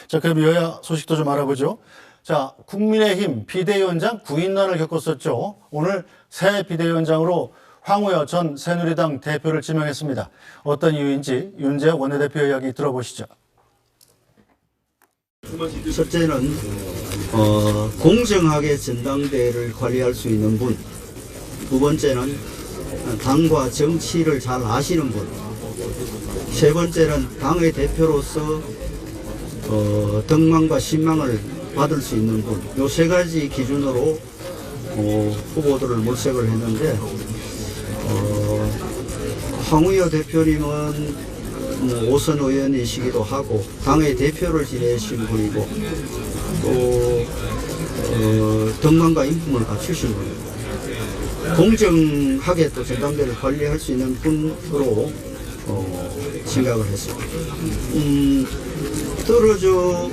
자, 그럼 여야 소식도 좀 알아보죠. 자, 국민의힘 비대위원장 구인난을 겪었었죠. 오늘 새 비대위원장으로 황우여 전 새누리당 대표를 지명했습니다. 어떤 이유인지 윤재욱 원내대표 이야기 들어보시죠. 첫째는 공정하게 전당대회를 관리할 수 있는 분, 두 번째는 당과 정치를 잘 아시는 분, 세 번째는 당의 대표로서 덕망과 신망을 받을 수 있는 분, 요 세 가지 기준으로 후보들을 물색을 했는데 황우여 대표님은 오선 의원이시기도 하고 당의 대표를 지내신 분이고 또 덕망과 인품을 갖추신 분이고 공정하게 또 전당대회를 관리할 수 있는 분으로 생각을 했습니다. 떨어져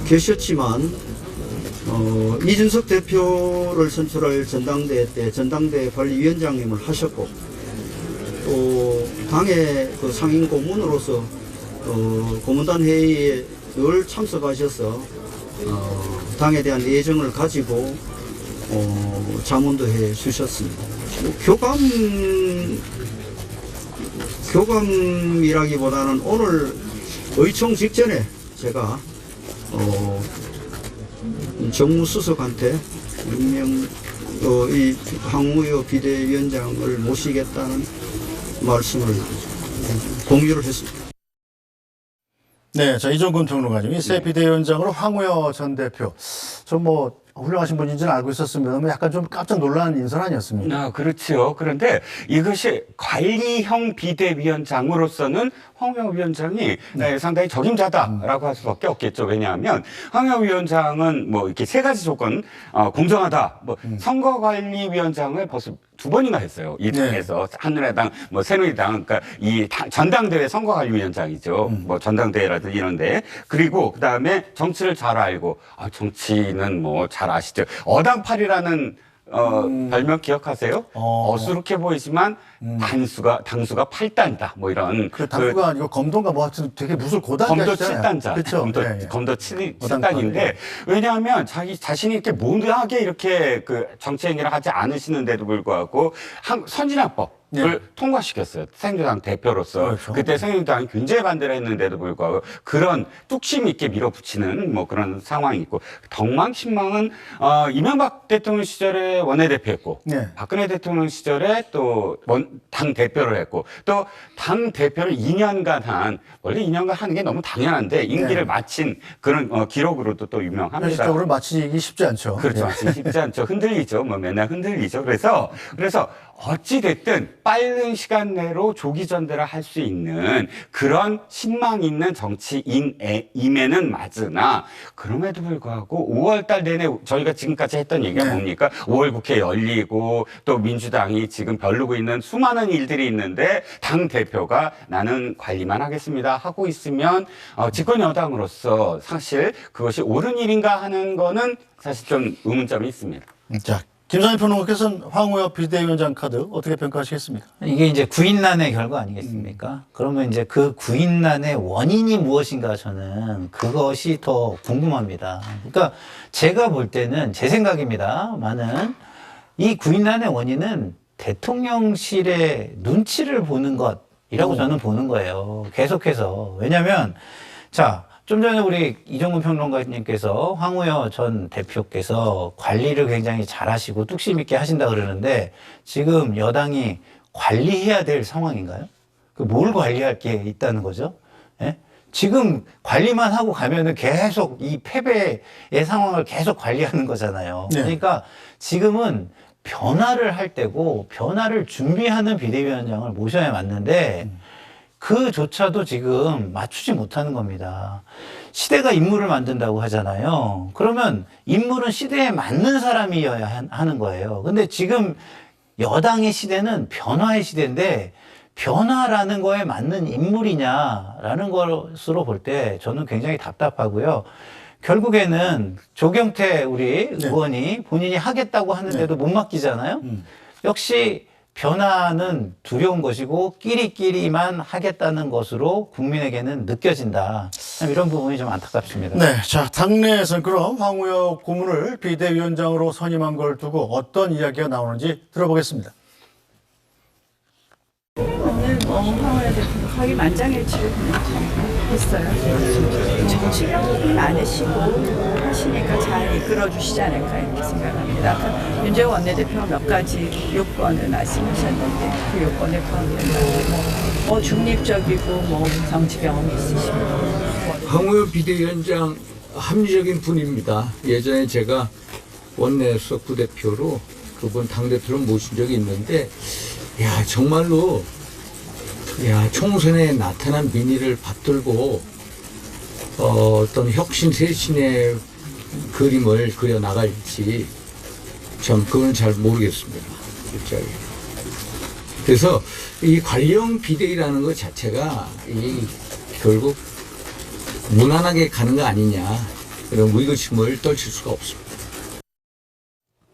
계셨지만 이준석 대표를 선출할 전당대회 때 전당대회 관리위원장님을 하셨고 또 당의 그 상임 고문으로서 고문단 회의에 늘 참석하셔서 당에 대한 애정을 가지고 자문도 해 주셨습니다. 교감이라기보다는 오늘 의총 직전에 제가 정무수석한테 이 황우여 비대위원장을 모시겠다는 말씀을 공유를 했습니다. 네, 자, 이종근 평론가님, 이 새 비대위원장으로 황우여 전 대표. 좀 훌륭하신 분인지는 알고 있었으면 약간 좀 깜짝 놀란 인선 아니었습니까? 그렇죠. 그런데 이것이 관리형 비대위원장으로서는 황우여 위원장이 상당히 적임자다라고 할 수밖에 없겠죠. 왜냐하면 황우여 위원장은 이렇게 세 가지 조건, 공정하다, 선거관리위원장을 벌써 두 번이나 했어요. 이 당에서 한나라당, 새누리당, 그러니까 이 전당대회 선거관리위원장이죠. 전당대회라든지 이런데. 그리고 그 다음에 정치를 잘 알고, 정치는 잘 아시죠. 어당팔이라는 별명 기억하세요? 어수룩해 보이지만 당수가 8단이다. 이런. 그 당수가 아니고 검도인가 하여튼 되게 무술 고단자. 검도 7단자. 그렇죠. 검도 7단인데 왜냐하면 자신이 이렇게 모두하게 이렇게 그 정치 행위를 하지 않으시는데도 불구하고 선진화법을 통과시켰어요. 새누리당 대표로서. 그렇죠. 그때 새누리당이 굉장히 반대를 했는데도 불구하고 그런 뚝심 있게 밀어붙이는 그런 상황이 있고 덕망신망은 이명박 대통령 시절에 원내대표였고 박근혜 대통령 시절에 또 당 대표를 했고 또 당 대표를 2년간 원래 2년간 하는 게 너무 당연한데 임기를 마친 그런 기록으로도 또 유명합니다. 현실적으로 마치기 쉽지 않죠. 그렇죠. 쉽지 않죠. 흔들리죠. 맨날 흔들리죠. 그래서 어찌됐든 빠른 시간 내로 조기 전대를 할 수 있는 그런 신망 있는 정치인임에는 맞으나 그럼에도 불구하고 5월 달 내내 저희가 지금까지 했던 얘기가 뭡니까? 5월 국회 열리고 또 민주당이 지금 벼르고 있는 수많은 일들이 있는데 당 대표가 나는 관리만 하겠습니다 하고 있으면 집권 여당으로서 사실 그것이 옳은 일인가 하는 거는 사실 좀 의문점이 있습니다. 자, 김상희 평론가께서는 황우여 비대위원장 카드 어떻게 평가하시겠습니까? 이게 이제 구인난의 결과 아니겠습니까? 그러면 이제 그 구인난의 원인이 무엇인가 저는 그것이 더 궁금합니다. 그러니까 제가 볼 때는 제 생각입니다만은 이 구인난의 원인은 대통령실의 눈치를 보는 것이라고 저는 보는 거예요. 계속해서. 왜냐면 좀 전에 우리 이종근 평론가님께서 황우여 전 대표께서 관리를 굉장히 잘하시고 뚝심 있게 하신다 그러는데 지금 여당이 관리해야 될 상황인가요? 뭘 관리할 게 있다는 거죠? 예? 지금 관리만 하고 가면은 계속 이 패배의 상황을 계속 관리하는 거잖아요. 그러니까 지금은 변화를 할 때고 변화를 준비하는 비대위원장을 모셔야 맞는데 그조차도 지금 맞추지 못하는 겁니다. 시대가 인물을 만든다고 하잖아요. 그러면 인물은 시대에 맞는 사람이어야 하는 거예요. 근데 지금 여당의 시대는 변화의 시대인데 변화라는 거에 맞는 인물이냐라는 것으로 볼 때 저는 굉장히 답답하고요. 결국에는 조경태 우리 의원이 본인이 하겠다고 하는데도 못 맡기잖아요. 역시 변화는 두려운 것이고 끼리끼리만 하겠다는 것으로 국민에게는 느껴진다. 참 이런 부분이 좀 안타깝습니다. 네, 자 당내에서는 그럼 황우여 고문을 비대위원장으로 선임한 걸 두고 어떤 이야기가 나오는지 들어보겠습니다. 오늘 황우여 대표가 거의 만장일치를 했어요. 정치경은 안 하시고 하시니까 잘 이끌어주시지 않을까 이렇게 생각합니다. 아까 윤재호 원내대표가 몇 가지 요건을 말씀하셨는데 그 요건에 포함된다. 중립적이고 정치 경험이 있으시고. 황우여 비대위원장 합리적인 분입니다. 예전에 제가 원내에서 부대표로 그분 당대표를 모신 적이 있는데 정말로 총선에 나타난 민의를 받들고 어떤 혁신 쇄신의 그림을 그려 나갈지 참 그건 잘 모르겠습니다. 실제로. 그래서 이 관리형 비대위라는 것 자체가 결국 무난하게 가는 거 아니냐 이런 의구심을 떨칠 수가 없습니다.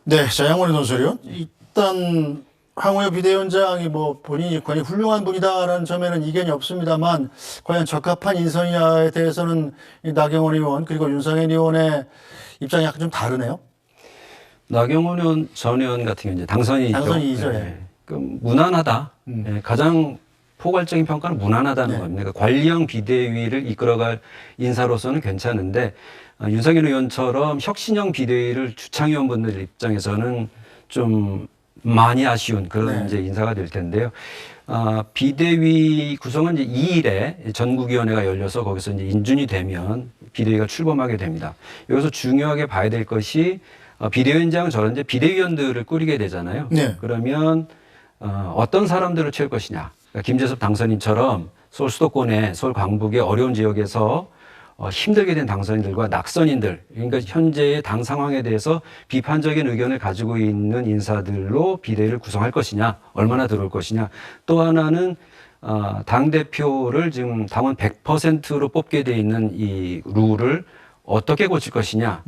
네, 자 양원희 논설위원 일단 황우여 비대위원장이 본인이 굉장히 훌륭한 분이다라는 점에는 이견이 없습니다만 과연 적합한 인선이냐에 대해서는 이 나경원 의원 그리고 윤상현 의원의 입장이 약간 좀 다르네요. 나경원 전 의원 같은 경우는 이제 당선이죠. 당선이죠. 네. 무난하다. 네. 가장 포괄적인 평가는 무난하다는 겁니다. 그러니까 관리형 비대위를 이끌어갈 인사로서는 괜찮은데 윤상현 의원처럼 혁신형 비대위를 주창위원분들 입장에서는 좀 많이 아쉬운 그런 이제 인사가 될 텐데요. 비대위 구성은 이제 2일에 전국위원회가 열려서 거기서 이제 인준이 되면 비대위가 출범하게 됩니다. 여기서 중요하게 봐야 될 것이 비대위원장은 저런 이제 비대위원들을 꾸리게 되잖아요. 네. 그러면 어떤 사람들을 채울 것이냐. 그러니까 김재섭 당선인처럼 서울 수도권의 서울 광북의 어려운 지역에서 힘들게 된 당선인들과 낙선인들, 그러니까 현재의 당 상황에 대해서 비판적인 의견을 가지고 있는 인사들로 비대위를 구성할 것이냐, 얼마나 들어올 것이냐. 또 하나는 당대표를 지금 당원 100%로 뽑게 돼 있는 이 룰을 어떻게 고칠 것이냐.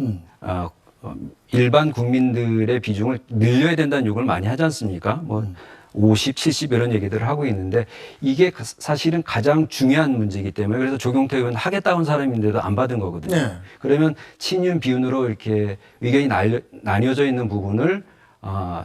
일반 국민들의 비중을 늘려야 된다는 요구를 많이 하지 않습니까? 50, 70 이런 얘기들을 하고 있는데 이게 사실은 가장 중요한 문제이기 때문에 그래서 조경태 의원 하겠다고 한 사람인데도 안 받은 거거든요. 네. 그러면 친윤 비윤으로 이렇게 의견이 나뉘어져 있는 부분을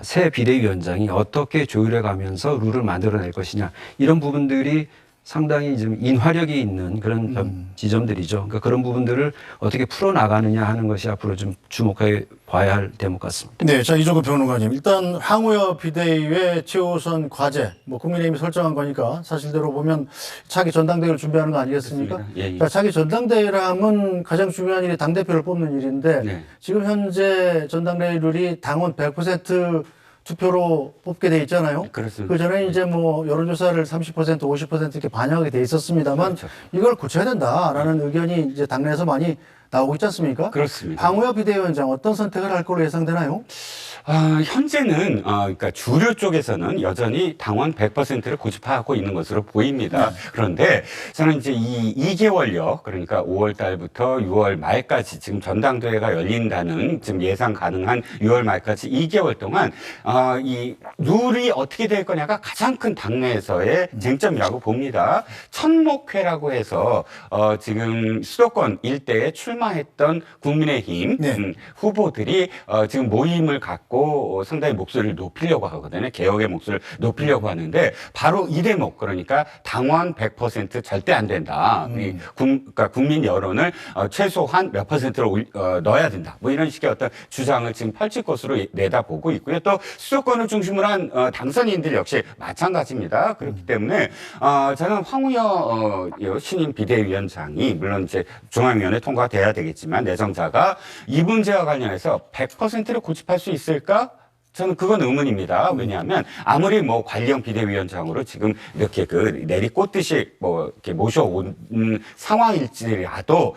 새 비대위원장이 어떻게 조율해 가면서 룰을 만들어낼 것이냐 이런 부분들이 상당히 좀 인화력이 있는 그런 지점들이죠. 그러니까 그런 부분들을 어떻게 풀어나가느냐 하는 것이 앞으로 좀 주목해 봐야 할 대목 같습니다. 네, 자 이종구 평론가님, 일단 황우여 비대위의 최우선 과제, 국민의힘이 설정한 거니까 사실대로 보면 차기 전당대회를 준비하는 거 아니겠습니까? 예. 자, 차기 전당대회라면 가장 중요한 일이 당대표를 뽑는 일인데 네. 지금 현재 전당대회 룰이 당원 100% 투표로 뽑게 돼 있잖아요. 그렇습니다. 그 전에 이제 여론조사를 30%, 50% 이렇게 반영하게 돼 있었습니다만 그렇죠. 이걸 고쳐야 된다라는 의견이 이제 당내에서 많이 나오고 있지 않습니까? 그렇습니다. 황우여 비대위원장 어떤 선택을 할 걸로 예상되나요? 현재는 그러니까 주류 쪽에서는 여전히 당원 100%를 고집하고 있는 것으로 보입니다. 그런데 저는 이제 이 2개월여 그러니까 5월 달부터 6월 말까지 지금 전당대회가 열린다는 지금 예상 가능한 6월 말까지 2개월 동안 이 룰이 어떻게 될 거냐가 가장 큰 당내에서의 쟁점이라고 봅니다. 천목회라고 해서 지금 수도권 일대에 출마했던 국민의힘 후보들이 지금 모임을 갖고 상당히 목소리를 높이려고 하거든요. 개혁의 목소리를 높이려고 하는데 바로 이 대목 그러니까 당원 100% 절대 안 된다. 그러니까 국민 여론을 최소한 몇 %로 넣어야 된다. 이런 식의 어떤 주장을 지금 펼칠 것으로 내다보고 있고요. 또 수도권을 중심으로 한 당선인들 역시 마찬가지입니다. 그렇기 때문에 저는 황우여 신임 비대위원장이 물론 이제 중앙위원회 통과돼야 되겠지만 내정자가 이 문제와 관련해서 100%를 고집할 수 있을까? 저는 그건 의문입니다. 왜냐하면 아무리 관리형 비대위원장으로 지금 이렇게 내리꽂듯이 이렇게 모셔온 상황일지라도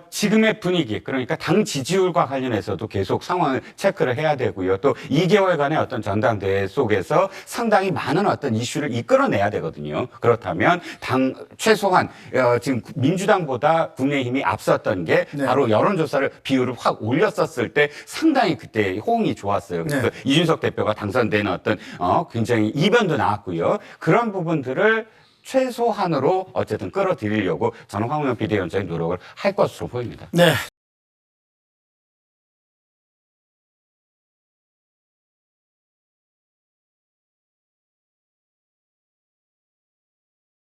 지금의 분위기 그러니까 당 지지율과 관련해서도 계속 상황을 체크를 해야 되고요. 또 2개월간의 어떤 전당대회 속에서 상당히 많은 어떤 이슈를 이끌어내야 되거든요. 그렇다면 최소한 지금 민주당보다 국민의힘이 앞섰던 게 바로 여론조사를 비율을 확 올렸었을 때 상당히 그때 호응이 좋았어요. 그래서 이준석 대표가 당선되는 어떤 굉장히 이변도 나왔고요. 그런 부분들을 최소한으로 어쨌든 끌어들이려고 저는 황운하 비대위원장이 노력을 할 것으로 보입니다. 네.